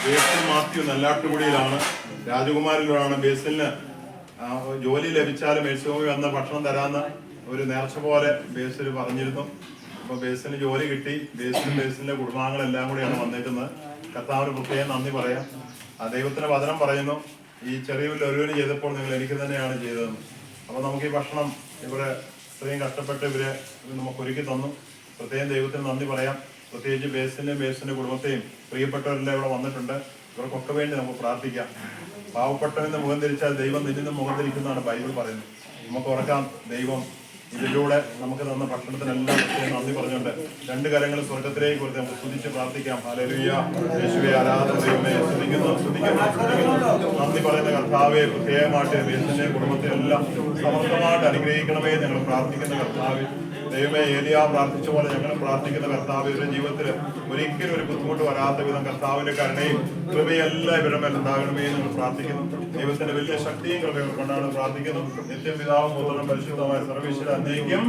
ബേസിൽ മാത്യു നെല്ലാട്ടുകുടിയിലാണ്. രാജകുമാരിലാണ് ബേസിലിന് ജോലി ലഭിച്ചാലും മേഴ്സിഹോമി വന്ന ഭക്ഷണം തരാമെന്ന് ഒരു നേർച്ച പോലെ ബേസിൽ പറഞ്ഞിരുന്നു. അപ്പോൾ ബേസിന് ജോലി കിട്ടി. ബേസിലെ കുടുംബാംഗങ്ങളെല്ലാം കൂടിയാണ് വന്നേക്കുന്നത്. കർത്താവിന് പ്രത്യേകം നന്ദി പറയാം. ദൈവത്തിന്റെ വചനം പറയുന്നു, ഈ ചെറിയൊരു ഒരുവിന് ചെയ്തപ്പോൾ നിങ്ങൾ എനിക്ക് തന്നെയാണ് ചെയ്തതെന്ന്. അപ്പോൾ നമുക്ക് ഈ ഭക്ഷണം ഇവരെ ഇത്രയും കഷ്ടപ്പെട്ട് ഇവരെ നമുക്ക് ഒരുക്കി തന്നു. പ്രത്യേകം ദൈവത്തിന് നന്ദി പറയാം. പ്രത്യേകിച്ച് ബേസിന്റെ കുടുംബത്തെയും പ്രിയപ്പെട്ടവരെല്ലാം ഇവിടെ വന്നിട്ടുണ്ട്. ഇവർക്കൊക്കെ വേണ്ടി നമുക്ക് പ്രാർത്ഥിക്കാം. പാവപ്പെട്ടവന്റെ മുഖം തിരിച്ചാൽ ദൈവം നിന്നിന്ന് മുഖം തിരിക്കുന്നതാണ് ബൈബിൾ പറയുന്നത്. നമുക്ക് ഓർക്കാം, ദൈവം ഇതിലൂടെ നമുക്ക് തന്ന ഭക്ഷണത്തിനെല്ലാം നന്ദി പറഞ്ഞുകൊണ്ട് രണ്ട് കരങ്ങൾ സ്വർഗത്തിലേക്ക് കൊടുത്ത് നമുക്ക് സ്തുതിച്ച് പ്രാർത്ഥിക്കാം. ഹല്ലേലൂയ, യേശുവേ ആരാധന, ദൈവമേ സ്തുതിക്കുന്നു. നന്ദി പറയുന്ന കർത്താവെ, പ്രത്യേകമായിട്ട് ബേസിന്റെ കുടുംബത്തെ എല്ലാം സമർത്ഥമായിട്ട് അനുഗ്രഹിക്കണമേ ഞങ്ങൾ പ്രാർത്ഥിക്കുന്ന കർത്താവെ. ദൈവമേ, ഏലിയാ പ്രാർത്ഥിച്ച പോലെ ഞങ്ങൾ പ്രാർത്ഥിക്കുന്ന കർത്താവ്, ഇവരുടെ ജീവിതത്തിൽ ഒരിക്കലും ഒരു ബുദ്ധിമുട്ട് വരാത്ത വിധം കർത്താവിന്റെ കരുണയും കൃപയെല്ലാം ഇവരുടെ മേൽ ഉണ്ടാകണമേ ഞങ്ങൾ പ്രാർത്ഥിക്കുന്നു. ദൈവത്തിന്റെ വലിയ ശക്തിയും കൃപയും കൊണ്ടാണ് പ്രാർത്ഥിക്കുന്നു. നിത്യം പിതാവും പുത്രനും പരിശുദ്ധമായ സർവ്വേശ്വര എന്നേക്കും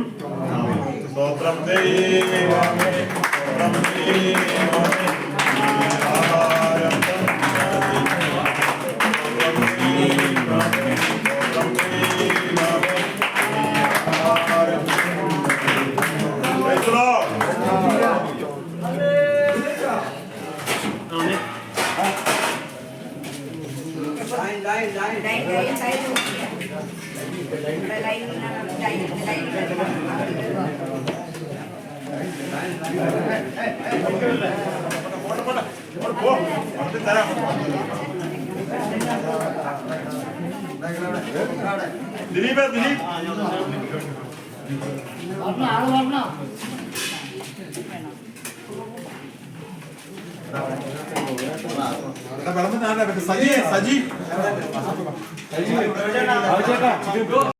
സ്തോത്രം. ദൈവമേ ദിലീപ് സജി